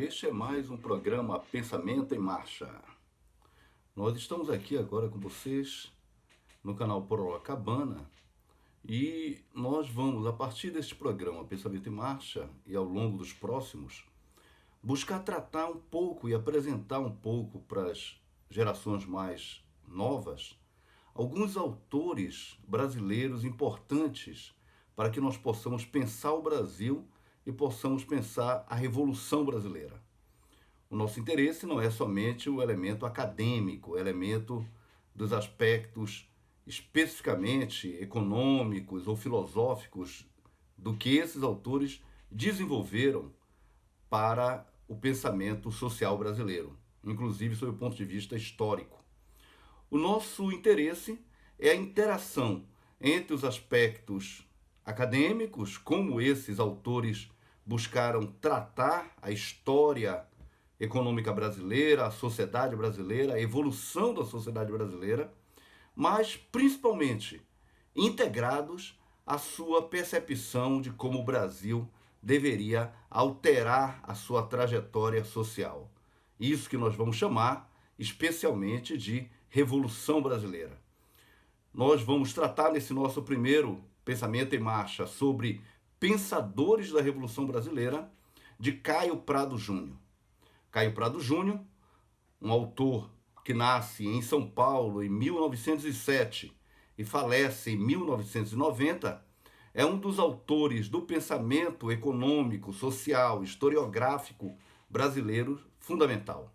Este é mais um programa Pensamento em Marcha. Nós estamos aqui agora com vocês no canal Porolacabana e nós vamos, a partir deste programa Pensamento em Marcha e ao longo dos próximos, buscar tratar um pouco e apresentar um pouco para as gerações mais novas alguns autores brasileiros importantes para que nós possamos pensar o Brasil e possamos pensar a Revolução Brasileira. O nosso interesse não é somente o elemento acadêmico, o elemento dos aspectos especificamente econômicos ou filosóficos do que esses autores desenvolveram para o pensamento social brasileiro, inclusive sob o ponto de vista histórico. O nosso interesse é a interação entre os aspectos acadêmicos, como esses autores buscaram tratar a história econômica brasileira, a sociedade brasileira, a evolução da sociedade brasileira, mas principalmente integrados à sua percepção de como o Brasil deveria alterar a sua trajetória social. Isso que nós vamos chamar especialmente de Revolução Brasileira. Nós vamos tratar nesse nosso primeiro Pensamento em Marcha sobre pensadores da Revolução Brasileira, de Caio Prado Júnior. Caio Prado Júnior, um autor que nasce em São Paulo em 1907 e falece em 1990, é um dos autores do pensamento econômico, social, historiográfico brasileiro fundamental.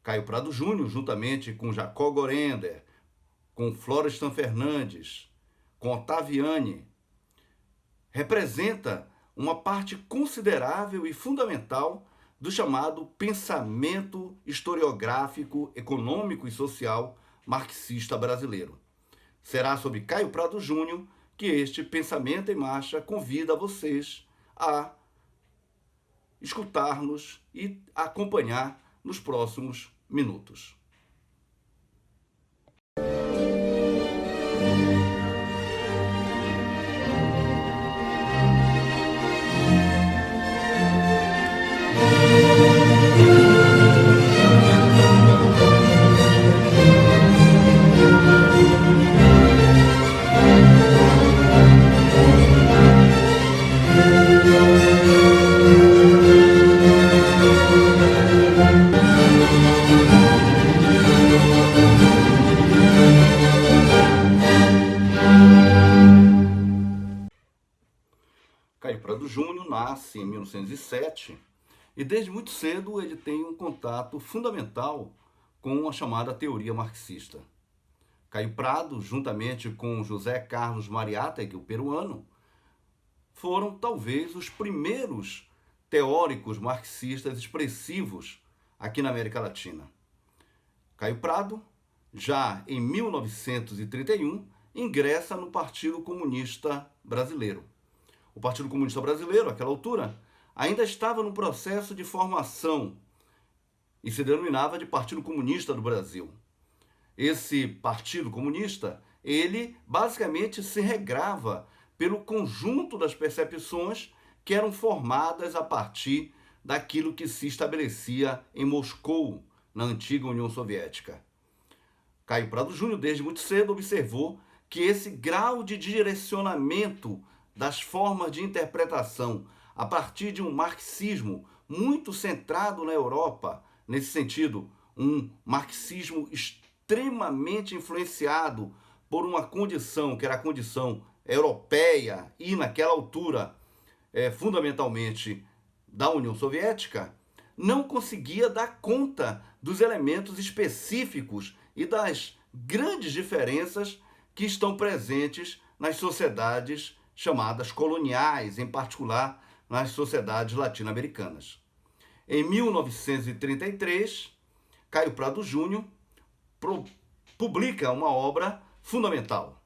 Caio Prado Júnior, juntamente com Jacó Gorender, com Florestan Fernandes, com Ottaviani, representa uma parte considerável e fundamental do chamado pensamento historiográfico, econômico e social marxista brasileiro. Será sobre Caio Prado Júnior que este Pensamento em Marcha convida vocês a escutar-nos e acompanhar nos próximos minutos. Caio Prado Júnior nasce em 1907 e desde muito cedo ele tem um contato fundamental com a chamada teoria marxista. Caio Prado, juntamente com José Carlos Mariátegui, o peruano, foram talvez os primeiros teóricos marxistas expressivos aqui na América Latina. Caio Prado, já em 1931, ingressa no Partido Comunista Brasileiro. O Partido Comunista Brasileiro, àquela altura, ainda estava no processo de formação e se denominava de Partido Comunista do Brasil. Esse Partido Comunista, ele basicamente se regrava pelo conjunto das percepções que eram formadas a partir daquilo que se estabelecia em Moscou, na antiga União Soviética. Caio Prado Júnior, desde muito cedo, observou que esse grau de direcionamento das formas de interpretação a partir de um marxismo muito centrado na Europa, nesse sentido, um marxismo extremamente influenciado por uma condição, que era a condição europeia e, naquela altura, fundamentalmente da União Soviética, não conseguia dar conta dos elementos específicos e das grandes diferenças que estão presentes nas sociedades chamadas coloniais, em particular nas sociedades latino-americanas. Em 1933, Caio Prado Júnior publica uma obra fundamental,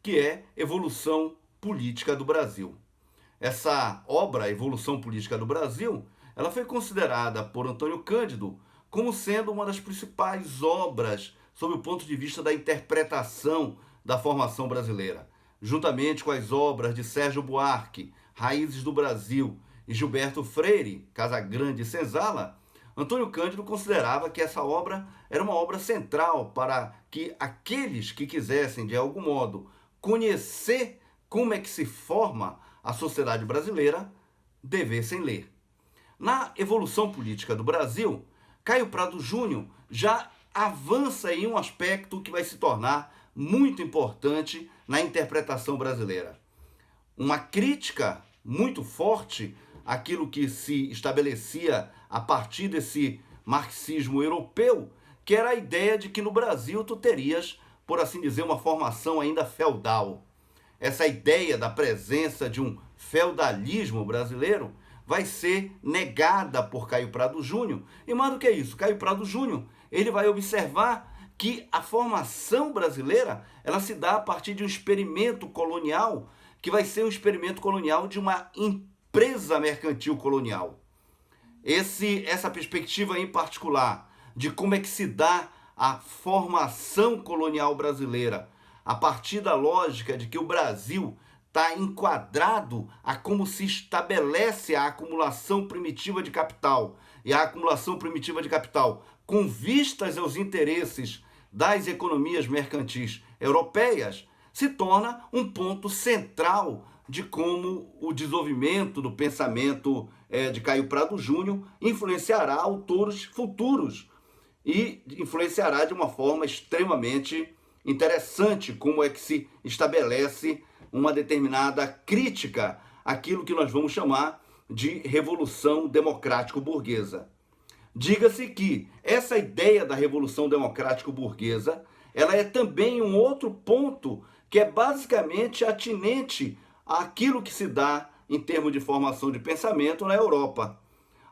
que é Evolução Política do Brasil. Essa obra, Evolução Política do Brasil, ela foi considerada por Antônio Cândido como sendo uma das principais obras sob o ponto de vista da interpretação da formação brasileira, juntamente com as obras de Sérgio Buarque, Raízes do Brasil, e Gilberto Freire, Casagrande e Senzala, Antônio Cândido considerava que essa obra era uma obra central para que aqueles que quisessem, de algum modo, conhecer como é que se forma a sociedade brasileira, devessem ler. Na evolução política do Brasil, Caio Prado Júnior já avança em um aspecto que vai se tornar muito importante na interpretação brasileira. Uma crítica muito forte àquilo que se estabelecia a partir desse marxismo europeu, que era a ideia de que no Brasil tu terias, por assim dizer, uma formação ainda feudal. Essa ideia da presença de um feudalismo brasileiro vai ser negada por Caio Prado Júnior. E mais do que isso, Caio Prado Júnior, ele vai observar que a formação brasileira, ela se dá a partir de um experimento colonial, que vai ser um experimento colonial de uma empresa mercantil colonial. Essa perspectiva em particular de como é que se dá a formação colonial brasileira, a partir da lógica de que o Brasil está enquadrado a como se estabelece a acumulação primitiva de capital. E a acumulação primitiva de capital, com vistas aos interesses das economias mercantis europeias, se torna um ponto central de como o desenvolvimento do pensamento de Caio Prado Júnior influenciará autores futuros e influenciará de uma forma extremamente interessante como é que se estabelece uma determinada crítica àquilo que nós vamos chamar de revolução democrático-burguesa. Diga-se que essa ideia da revolução democrático-burguesa, ela é também um outro ponto que é basicamente atinente àquilo que se dá em termos de formação de pensamento na Europa.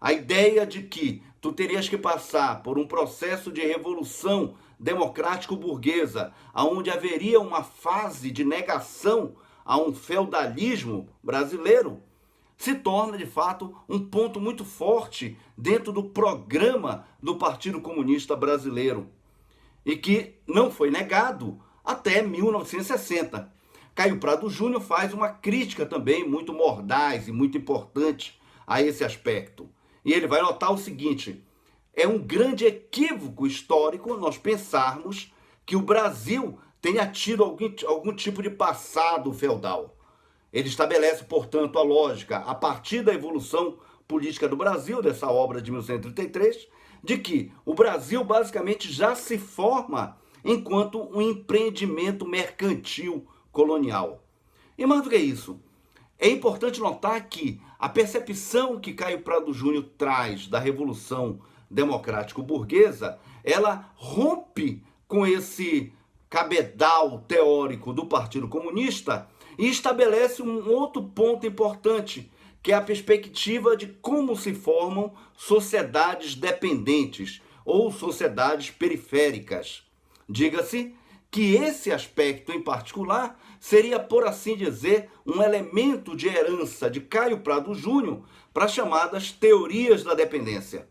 A ideia de que tu terias que passar por um processo de revolução democrático-burguesa, onde haveria uma fase de negação a um feudalismo brasileiro, se torna, de fato, um ponto muito forte dentro do programa do Partido Comunista Brasileiro e que não foi negado até 1960. Caio Prado Júnior faz uma crítica também muito mordaz e muito importante a esse aspecto. E ele vai notar o seguinte: é um grande equívoco histórico nós pensarmos que o Brasil tenha tido algum tipo de passado feudal. Ele estabelece, portanto, a lógica, a partir da evolução política do Brasil, dessa obra de 1933, de que o Brasil basicamente já se forma enquanto um empreendimento mercantil colonial. E mais do que isso, é importante notar que a percepção que Caio Prado Júnior traz da Revolução Democrático-Burguesa, ela rompe com esse cabedal teórico do Partido Comunista e estabelece um outro ponto importante, que é a perspectiva de como se formam sociedades dependentes ou sociedades periféricas. Diga-se que esse aspecto em particular seria, por assim dizer, um elemento de herança de Caio Prado Júnior para as chamadas teorias da dependência.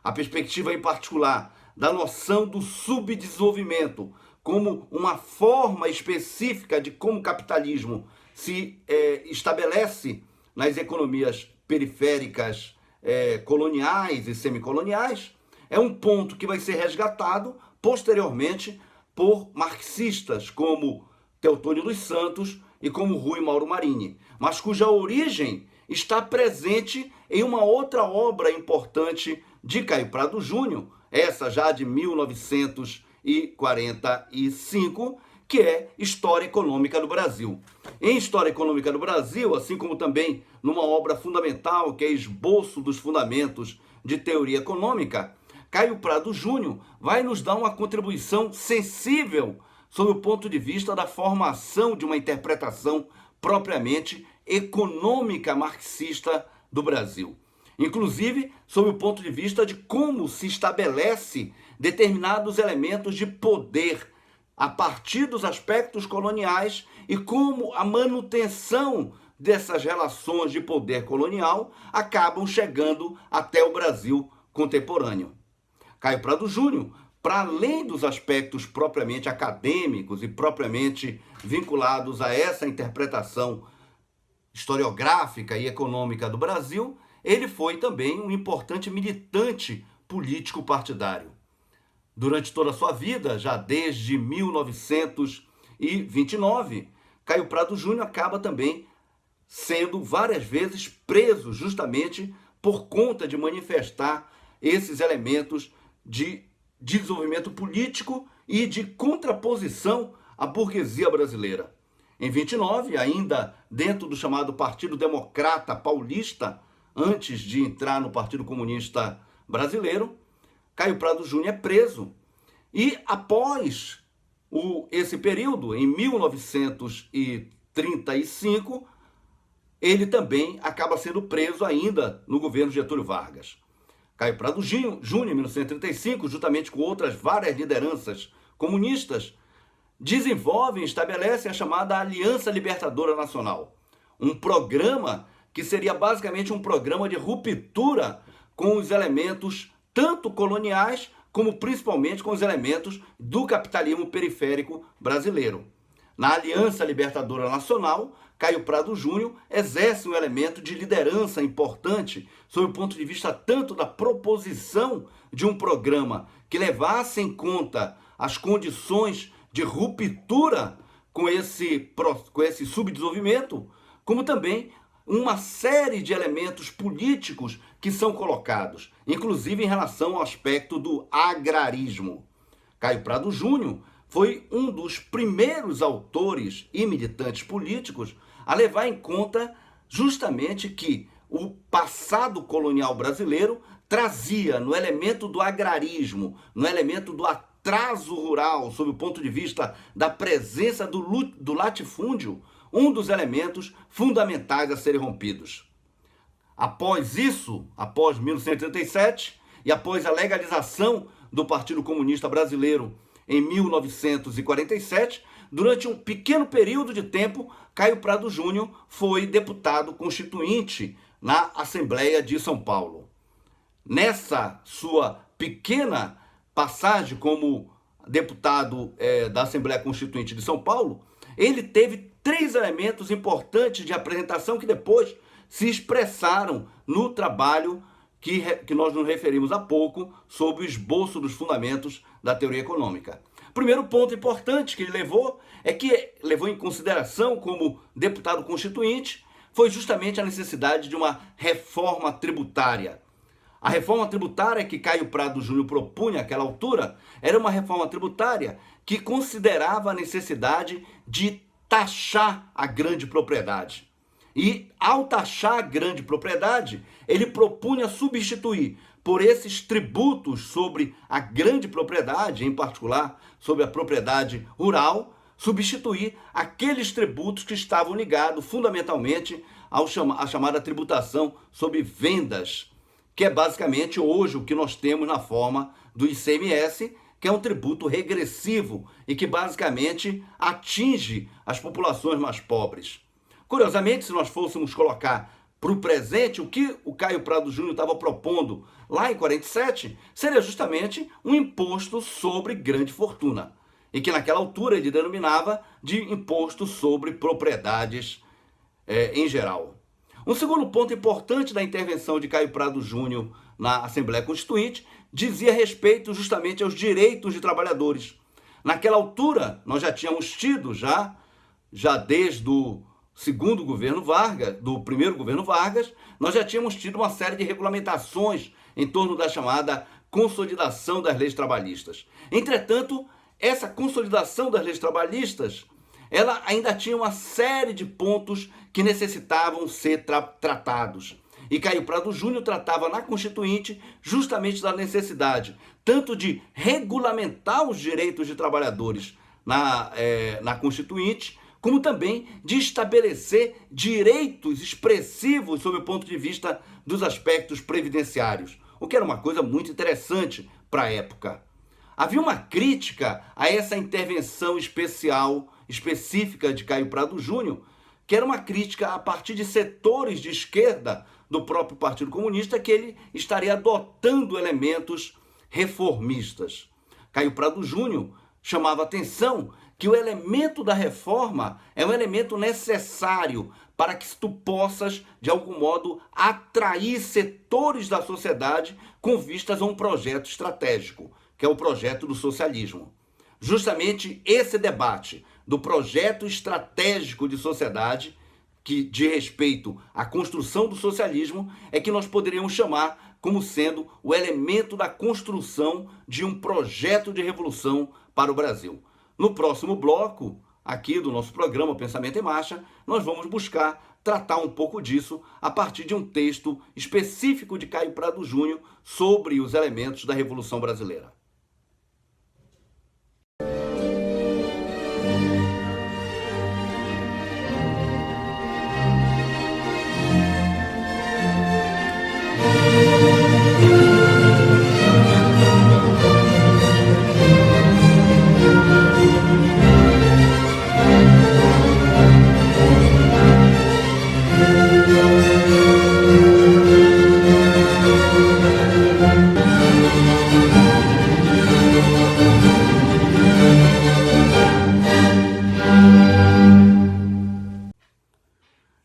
A perspectiva em particular da noção do subdesenvolvimento como uma forma específica de como o capitalismo se estabelece nas economias periféricas coloniais e semicoloniais, é um ponto que vai ser resgatado posteriormente por marxistas como Teotônio dos Santos e como Rui Mauro Marini, mas cuja origem está presente em uma outra obra importante de Caio Prado Júnior, essa já de 1945, que é História Econômica do Brasil. Em História Econômica do Brasil, assim como também numa obra fundamental, que é Esboço dos Fundamentos de Teoria Econômica, Caio Prado Júnior vai nos dar uma contribuição sensível sob o ponto de vista da formação de uma interpretação propriamente econômica marxista do Brasil. Inclusive, sob o ponto de vista de como se estabelece determinados elementos de poder a partir dos aspectos coloniais e como a manutenção dessas relações de poder colonial acabam chegando até o Brasil contemporâneo. Caio Prado Júnior, para além dos aspectos propriamente acadêmicos e propriamente vinculados a essa interpretação historiográfica e econômica do Brasil, ele foi também um importante militante político partidário. Durante toda a sua vida, já desde 1929, Caio Prado Júnior acaba também sendo várias vezes preso justamente por conta de manifestar esses elementos de desenvolvimento político e de contraposição à burguesia brasileira. Em 29, ainda dentro do chamado Partido Democrata Paulista, antes de entrar no Partido Comunista Brasileiro, Caio Prado Júnior é preso. E após esse período, em 1935, ele também acaba sendo preso ainda no governo Getúlio Vargas. Caio Prado Júnior, em 1935, juntamente com outras várias lideranças comunistas, desenvolvem e estabelecem a chamada Aliança Libertadora Nacional, um programa que seria basicamente um programa de ruptura com os elementos tanto coloniais como principalmente com os elementos do capitalismo periférico brasileiro. Na Aliança Libertadora Nacional, Caio Prado Júnior exerce um elemento de liderança importante sob o ponto de vista tanto da proposição de um programa que levasse em conta as condições de ruptura com esse subdesenvolvimento, como também uma série de elementos políticos que são colocados, inclusive em relação ao aspecto do agrarismo. Caio Prado Júnior foi um dos primeiros autores e militantes políticos a levar em conta justamente que o passado colonial brasileiro trazia no elemento do agrarismo, no elemento do atraso rural, sob o ponto de vista da presença do latifúndio, um dos elementos fundamentais a serem rompidos. Após isso, após 1937 e após a legalização do Partido Comunista Brasileiro em 1947, durante um pequeno período de tempo, Caio Prado Júnior foi deputado constituinte na Assembleia de São Paulo. Nessa sua pequena passagem como deputado da Assembleia Constituinte de São Paulo, ele teve 3 elementos importantes de apresentação que depois se expressaram no trabalho que nós nos referimos há pouco sobre o esboço dos fundamentos da teoria econômica. O primeiro ponto importante que ele levou em consideração como deputado constituinte foi justamente a necessidade de uma reforma tributária. A reforma tributária que Caio Prado Júnior propunha àquela altura era uma reforma tributária que considerava a necessidade de taxar a grande propriedade. E, ao taxar a grande propriedade, ele propunha substituir por esses tributos sobre a grande propriedade, em particular sobre a propriedade rural, substituir aqueles tributos que estavam ligados fundamentalmente à chamada tributação sobre vendas, que é basicamente hoje o que nós temos na forma do ICMS, que é um tributo regressivo e que basicamente atinge as populações mais pobres. Curiosamente, se nós fôssemos colocar para o presente, o que o Caio Prado Júnior estava propondo lá em 47 seria justamente um imposto sobre grande fortuna, e que naquela altura ele denominava de imposto sobre propriedades em geral. Um segundo ponto importante da intervenção de Caio Prado Júnior na Assembleia Constituinte dizia respeito justamente aos direitos de trabalhadores. Naquela altura, nós já tínhamos tido, já desde o segundo governo Vargas, do primeiro governo Vargas, nós já tínhamos tido uma série de regulamentações em torno da chamada consolidação das leis trabalhistas. Entretanto, essa consolidação das leis trabalhistas, ela ainda tinha uma série de pontos que necessitavam ser tratados. E Caio Prado Júnior tratava na Constituinte justamente da necessidade tanto de regulamentar os direitos de trabalhadores na Constituinte, como também de estabelecer direitos expressivos sob o ponto de vista dos aspectos previdenciários, o que era uma coisa muito interessante para a época. Havia uma crítica a essa intervenção específica de Caio Prado Júnior, que era uma crítica a partir de setores de esquerda do próprio Partido Comunista, que ele estaria adotando elementos reformistas. Caio Prado Júnior chamava atenção que o elemento da reforma é um elemento necessário para que tu possas, de algum modo, atrair setores da sociedade com vistas a um projeto estratégico, que é o projeto do socialismo. Justamente esse debate do projeto estratégico de sociedade, que diz respeito à construção do socialismo, é que nós poderíamos chamar como sendo o elemento da construção de um projeto de revolução para o Brasil. No próximo bloco, aqui do nosso programa Pensamento em Marcha, nós vamos buscar tratar um pouco disso a partir de um texto específico de Caio Prado Júnior sobre os elementos da Revolução Brasileira.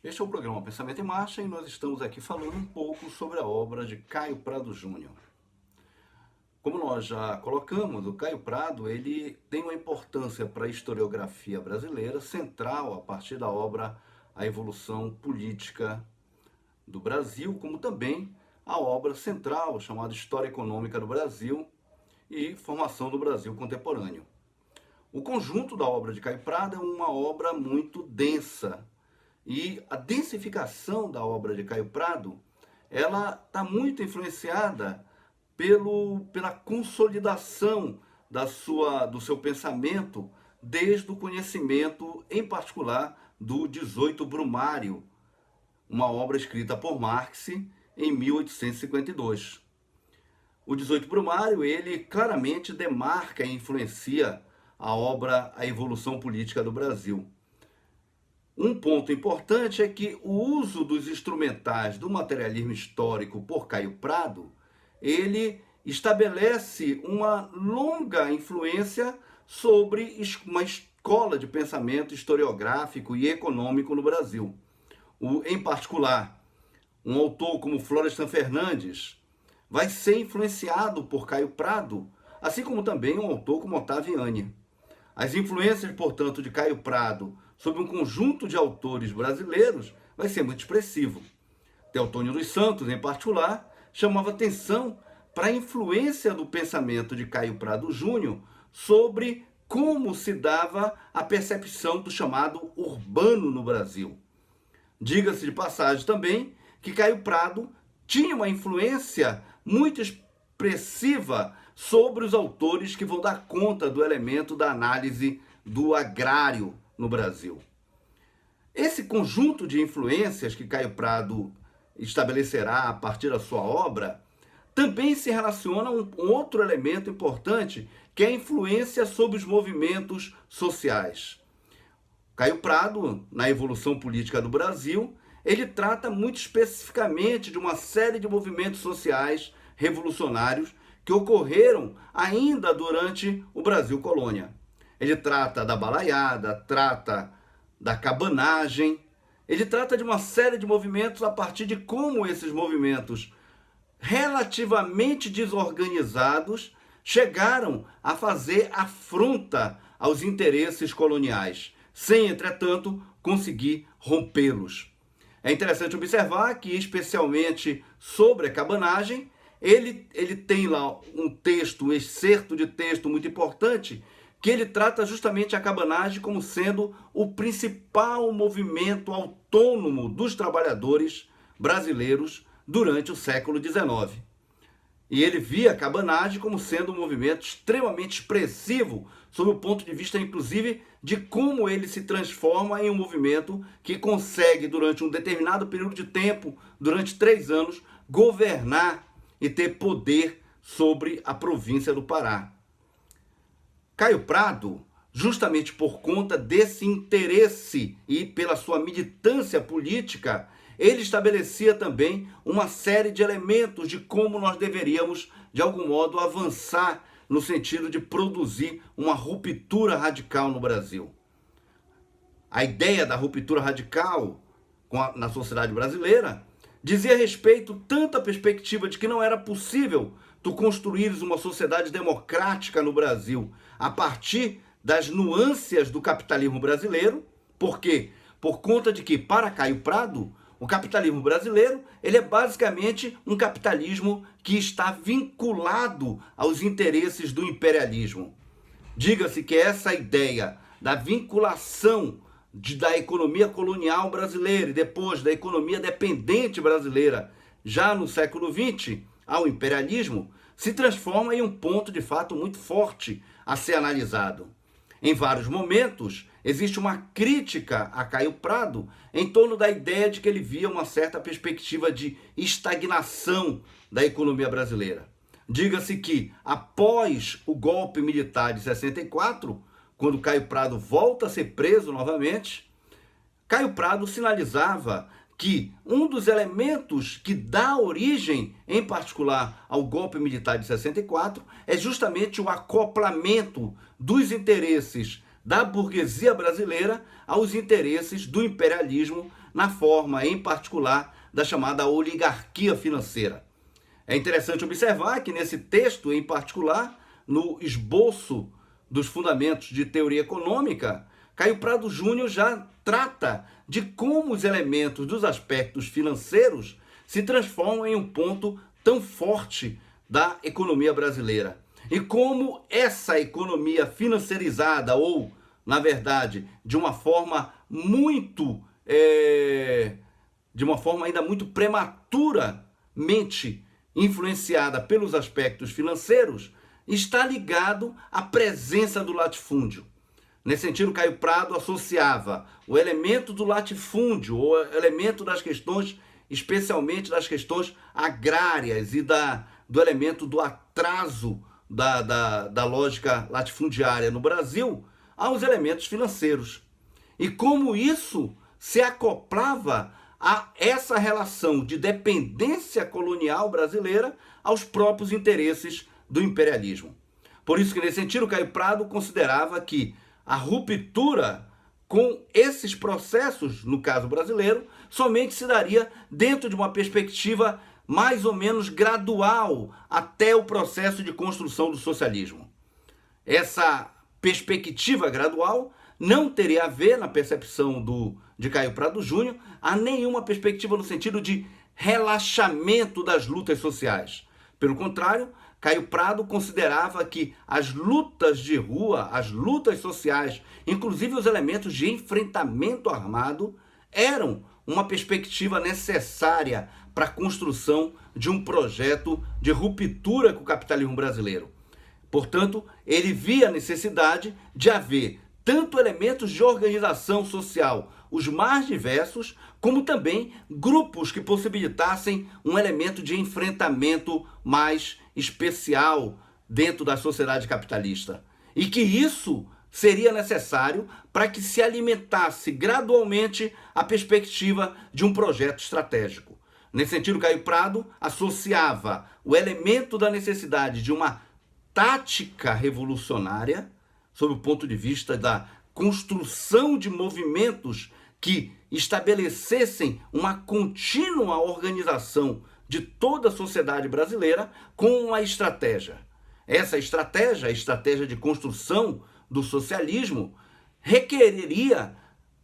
Este é o programa Pensamento em Marcha e nós estamos aqui falando um pouco sobre a obra de Caio Prado Júnior. Como nós já colocamos, o Caio Prado ele tem uma importância para a historiografia brasileira central a partir da obra A Evolução Política do Brasil, como também a obra central chamada História Econômica do Brasil e Formação do Brasil Contemporâneo. O conjunto da obra de Caio Prado é uma obra muito densa, e a densificação da obra de Caio Prado, ela está muito influenciada pela consolidação do seu pensamento desde o conhecimento, em particular, do 18 Brumário, uma obra escrita por Marx em 1852. O 18 Brumário, ele claramente demarca e influencia a obra A Evolução Política do Brasil. Um ponto importante é que o uso dos instrumentais do materialismo histórico por Caio Prado, ele estabelece uma longa influência sobre uma escola de pensamento historiográfico e econômico no Brasil. Em particular, um autor como Florestan Fernandes vai ser influenciado por Caio Prado, assim como também um autor como Ottaviani. As influências, portanto, de Caio Prado sobre um conjunto de autores brasileiros vai ser muito expressivo. Teotônio dos Santos, em particular, chamava atenção para a influência do pensamento de Caio Prado Júnior sobre como se dava a percepção do chamado urbano no Brasil. Diga-se de passagem também que Caio Prado tinha uma influência muito expressiva sobre os autores que vão dar conta do elemento da análise do agrário no Brasil. Esse conjunto de influências que Caio Prado estabelecerá a partir da sua obra também se relaciona a um outro elemento importante, que é a influência sobre os movimentos sociais. Caio Prado, na Evolução Política do Brasil, ele trata muito especificamente de uma série de movimentos sociais revolucionários que ocorreram ainda durante o Brasil colônia. Ele trata da balaiada, trata da cabanagem, ele trata de uma série de movimentos a partir de como esses movimentos relativamente desorganizados chegaram a fazer afronta aos interesses coloniais, sem, entretanto, conseguir rompê-los. É interessante observar que, especialmente sobre a cabanagem, ele tem lá um texto, um excerto de texto muito importante, que ele trata justamente a cabanagem como sendo o principal movimento autônomo dos trabalhadores brasileiros durante o século XIX. E ele via a cabanagem como sendo um movimento extremamente expressivo, sob o ponto de vista, inclusive, de como ele se transforma em um movimento que consegue, durante um determinado período de tempo, durante 3 anos, governar e ter poder sobre a província do Pará. Caio Prado, justamente por conta desse interesse e pela sua militância política, ele estabelecia também uma série de elementos de como nós deveríamos, de algum modo, avançar no sentido de produzir uma ruptura radical no Brasil. A ideia da ruptura radical, na sociedade brasileira, dizia respeito tanto à perspectiva de que não era possível tu construires uma sociedade democrática no Brasil a partir das nuances do capitalismo brasileiro. Por quê? Por conta de que, para Caio Prado, o capitalismo brasileiro ele é basicamente um capitalismo que está vinculado aos interesses do imperialismo. Diga-se que essa ideia da vinculação da economia colonial brasileira e depois da economia dependente brasileira, já no século XX, ao imperialismo, se transforma em um ponto de fato muito forte a ser analisado. Em vários momentos, existe uma crítica a Caio Prado em torno da ideia de que ele via uma certa perspectiva de estagnação da economia brasileira. Diga-se que, após o golpe militar de 64, quando Caio Prado volta a ser preso novamente, Caio Prado sinalizava que um dos elementos que dá origem, em particular, ao golpe militar de 64, é justamente o acoplamento dos interesses da burguesia brasileira aos interesses do imperialismo, na forma, em particular, da chamada oligarquia financeira. É interessante observar que nesse texto, em particular, no esboço dos fundamentos de teoria econômica, Caio Prado Júnior já trata de como os elementos dos aspectos financeiros se transformam em um ponto tão forte da economia brasileira. E como essa economia financiarizada, ou, na verdade, de uma forma ainda muito prematuramente influenciada pelos aspectos financeiros, está ligado à presença do latifúndio. Nesse sentido, Caio Prado associava o elemento do latifúndio, o elemento das questões, especialmente das questões agrárias e do elemento do atraso da lógica latifundiária no Brasil, aos elementos financeiros. E como isso se acoplava a essa relação de dependência colonial brasileira aos próprios interesses do imperialismo. Por isso que, nesse sentido, Caio Prado considerava que a ruptura com esses processos, no caso brasileiro, somente se daria dentro de uma perspectiva mais ou menos gradual até o processo de construção do socialismo. Essa perspectiva gradual não teria a ver, na percepção de Caio Prado Júnior, a nenhuma perspectiva no sentido de relaxamento das lutas sociais. Pelo contrário, Caio Prado considerava que as lutas de rua, as lutas sociais, inclusive os elementos de enfrentamento armado, eram uma perspectiva necessária para a construção de um projeto de ruptura com o capitalismo brasileiro. Portanto, ele via a necessidade de haver tanto elementos de organização social, os mais diversos, como também grupos que possibilitassem um elemento de enfrentamento mais especial dentro da sociedade capitalista. E que isso seria necessário para que se alimentasse gradualmente a perspectiva de um projeto estratégico. Nesse sentido, Caio Prado associava o elemento da necessidade de uma tática revolucionária, sob o ponto de vista da construção de movimentos que estabelecessem uma contínua organização de toda a sociedade brasileira com uma estratégia. Essa estratégia, a estratégia de construção do socialismo, requereria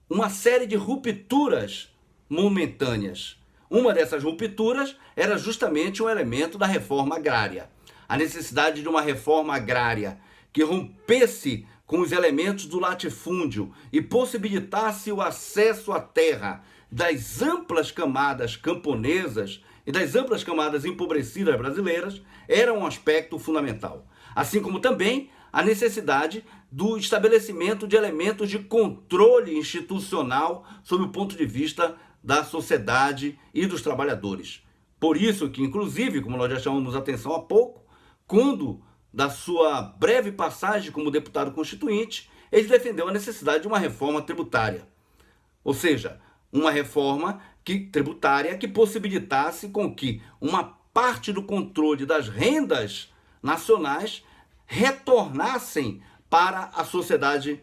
uma série de rupturas momentâneas. Uma dessas rupturas era justamente um elemento da reforma agrária. A necessidade de uma reforma agrária que rompesse com os elementos do latifúndio e possibilitasse o acesso à terra das amplas camadas camponesas e das amplas camadas empobrecidas brasileiras, era um aspecto fundamental. Assim como também a necessidade do estabelecimento de elementos de controle institucional sob o ponto de vista da sociedade e dos trabalhadores. Por isso que, inclusive, como nós já chamamos a atenção há pouco, quando da sua breve passagem como deputado constituinte, ele defendeu a necessidade de uma reforma tributária. Ou seja, uma reforma tributária que possibilitasse com que uma parte do controle das rendas nacionais retornassem para a sociedade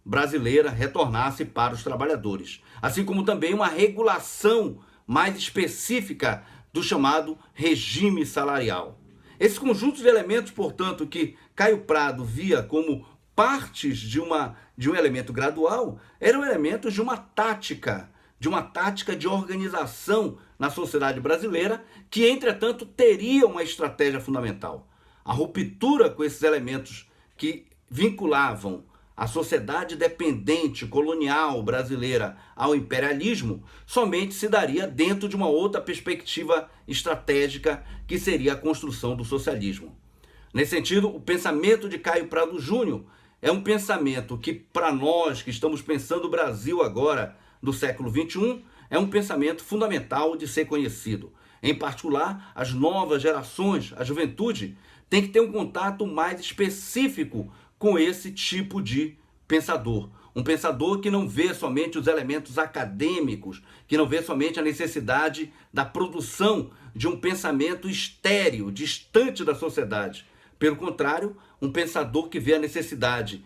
brasileira retornasse para os trabalhadores, assim como também uma regulação mais específica do chamado regime salarial. Esse conjunto de elementos, portanto, que Caio Prado via como partes de um elemento gradual, eram elementos de uma tática de organização na sociedade brasileira, que, entretanto, teria uma estratégia fundamental. A ruptura com esses elementos que vinculavam a sociedade dependente colonial brasileira ao imperialismo somente se daria dentro de uma outra perspectiva estratégica, que seria a construção do socialismo. Nesse sentido, o pensamento de Caio Prado Júnior é um pensamento que, para nós que estamos pensando o Brasil agora, do século XXI, é um pensamento fundamental de ser conhecido. Em particular, as novas gerações, a juventude, tem que ter um contato mais específico com esse tipo de pensador. Um pensador que não vê somente os elementos acadêmicos, que não vê somente a necessidade da produção de um pensamento estéril, distante da sociedade. Pelo contrário, um pensador que vê a necessidade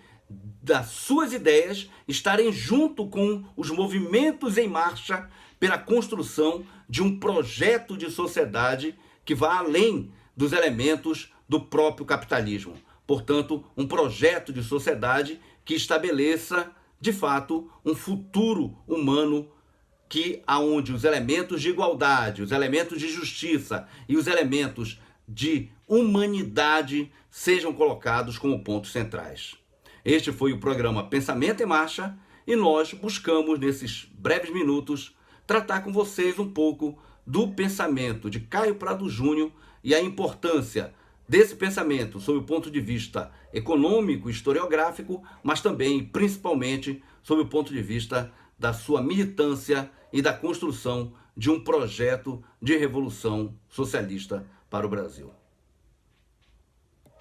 das suas ideias estarem junto com os movimentos em marcha pela construção de um projeto de sociedade que vá além dos elementos do próprio capitalismo. Portanto, um projeto de sociedade que estabeleça, de fato, um futuro humano aonde os elementos de igualdade, os elementos de justiça e os elementos de humanidade sejam colocados como pontos centrais. Este foi o programa Pensamento em Marcha e nós buscamos, nesses breves minutos, tratar com vocês um pouco do pensamento de Caio Prado Júnior e a importância desse pensamento sob o ponto de vista econômico, historiográfico, mas também, principalmente, sob o ponto de vista da sua militância e da construção de um projeto de revolução socialista para o Brasil.